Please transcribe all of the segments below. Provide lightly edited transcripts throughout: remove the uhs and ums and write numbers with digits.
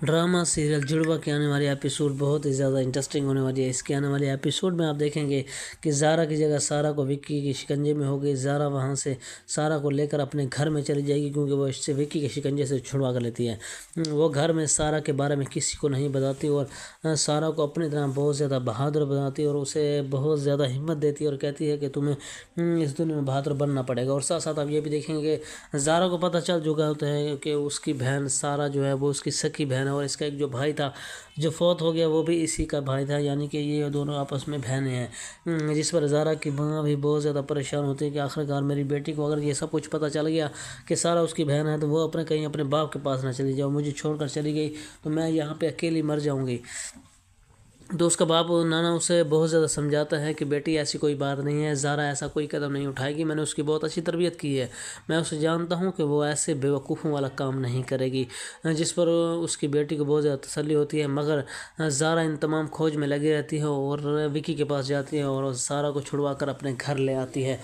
Drama serial जुड़वा के आने वाली एपिसोड बहुत ही ज़्यादा इंटरेस्टिंग होने वाली है। इसके आने वाले एपिसोड में आप देखेंगे कि ज़ारा की जगह सारा को विक्की के शिकंजे में हो गई। ज़ारा वहाँ से सारा को लेकर अपने घर में चली जाएगी क्योंकि वो इससे विक्की के शिकंजे से छुड़वा कर लेती है। वो घर में सारा के बारे में किसी को नहीं बताती और सारा को अपनी तरह बहुत ज़्यादा बहादुर बनाती है और उसे बहुत ज़्यादा हिम्मत देती है और कहती है कि तुम्हें इस दुनिया में बहादुर बनना पड़ेगा। और साथ साथ आप ये भी देखेंगे कि ज़ारा को पता चल चुका होता है कि उसकी बहन सारा जो है वो उसकी सखी बहन है और इसका एक जो भाई था जो फौत हो गया वो भी इसी का भाई था, यानी कि ये दोनों आपस में बहनें हैं। जिस पर ज़ारा की माँ भी बहुत ज़्यादा परेशान होती है कि आखिरकार मेरी बेटी को अगर ये सब कुछ पता चल गया कि सारा उसकी बहन है तो वो कहीं अपने बाप के पास ना चली जाओ, मुझे छोड़कर चली गई तो मैं यहाँ पे अकेली मर जाऊँगी। तो उसका बाप नाना उसे बहुत ज़्यादा समझाता है कि बेटी ऐसी कोई बात नहीं है, ज़ारा ऐसा कोई कदम नहीं उठाएगी, मैंने उसकी बहुत अच्छी तरबियत की है, मैं उसे जानता हूँ कि वो ऐसे बेवकूफ़ों वाला काम नहीं करेगी। जिस पर उसकी बेटी को बहुत ज़्यादा तसल्ली होती है, मगर ज़ारा इन तमाम खोज में लगी रहती है और विकी के पास जाती है और सारा को छुड़वा कर अपने घर ले आती है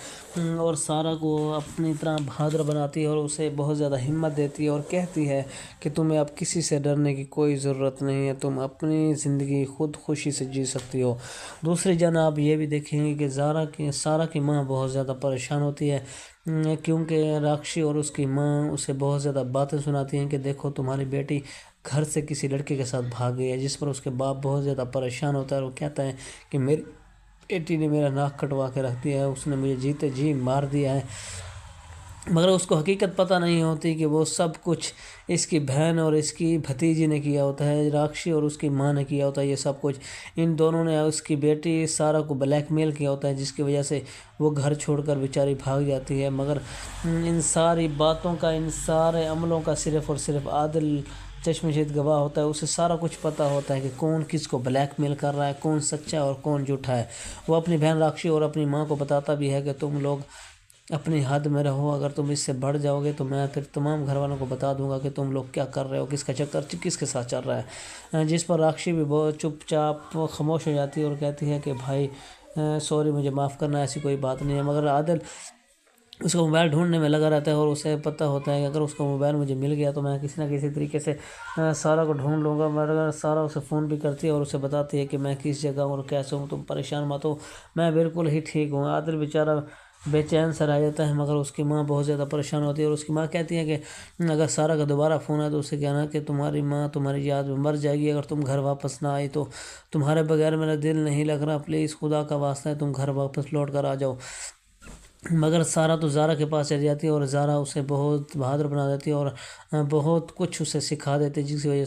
और सारा को अपनी तरह बहादुर बनाती है और उसे बहुत ज़्यादा हिम्मत देती है और कहती है कि तुम्हें अब किसी से डरने की कोई ज़रूरत नहीं है, तुम अपनी ज़िंदगी खुद खुशी से जी सकती हो। दूसरी जन आप ये भी देखेंगे कि सारा की माँ बहुत ज़्यादा परेशान होती है क्योंकि राक्षी और उसकी माँ उसे बहुत ज़्यादा बातें सुनाती हैं कि देखो तुम्हारी बेटी घर से किसी लड़के के साथ भाग गई है। जिस पर उसके बाप बहुत ज़्यादा परेशान होता है और वो कहता है कि मेरी बेटी ने मेरा नाक कटवा के रख दिया है, उसने मुझे जीते जी मार दिया है। मगर उसको हकीकत पता नहीं होती कि वो सब कुछ इसकी बहन और इसकी भतीजी ने किया होता है, राक्षी और उसकी माँ ने किया होता है। ये सब कुछ इन दोनों ने उसकी बेटी सारा को ब्लैकमेल किया होता है, जिसकी वजह से वो घर छोड़कर बेचारी भाग जाती है। मगर इन सारी बातों का, इन सारे अमलों का सिर्फ़ और सिर्फ आदिल चश्मदीद गवाह होता है। उसे सारा कुछ पता होता है कि कौन किसको ब्लैकमेल कर रहा है, कौन सच्चा है और कौन झूठा है। वो अपनी बहन राक्षी और अपनी माँ को बताता भी है कि तुम लोग अपनी हद में रहो, अगर तुम इससे बढ़ जाओगे तो मैं फिर तमाम घर वालों को बता दूंगा कि तुम लोग क्या कर रहे हो, किसका चक्कर किसके साथ चल रहा है। जिस पर राक्षी भी बहुत चुपचाप खामोश हो जाती है और कहती है कि भाई सॉरी, मुझे माफ़ करना, ऐसी कोई बात नहीं है। मगर आदिल उसका मोबाइल ढूंढने में लगा रहता है और उसे पता होता है कि अगर उसका मोबाइल मुझे मिल गया तो मैं किसी ना किसी तरीके से सारा को ढूंढ लूँगा। मगर सारा उसे फ़ोन भी करती है और उसे बताती है कि मैं किस जगह और कैसे हूँ, तुम परेशान मत हो, मैं बिल्कुल ही ठीक हूँ। आदिल बेचारा बेचैन सा रह जाता है, मगर उसकी माँ बहुत ज़्यादा परेशान होती है और उसकी माँ कहती है कि अगर सारा का दोबारा फ़ोन है तो उसे कहना कि तुम्हारी माँ तुम्हारी याद में मर जाएगी अगर तुम घर वापस ना आई तो, तुम्हारे बगैर मेरा दिल नहीं लग रहा, प्लीज़ खुदा का वास्ता है तुम घर वापस लौट कर आ जाओ। मगर सारा तो ज़ारा के पास चली जाती है और ज़ारा उसे बहुत बहादुर बना देती है और बहुत कुछ उसे सिखा देती है, जिसकी वजह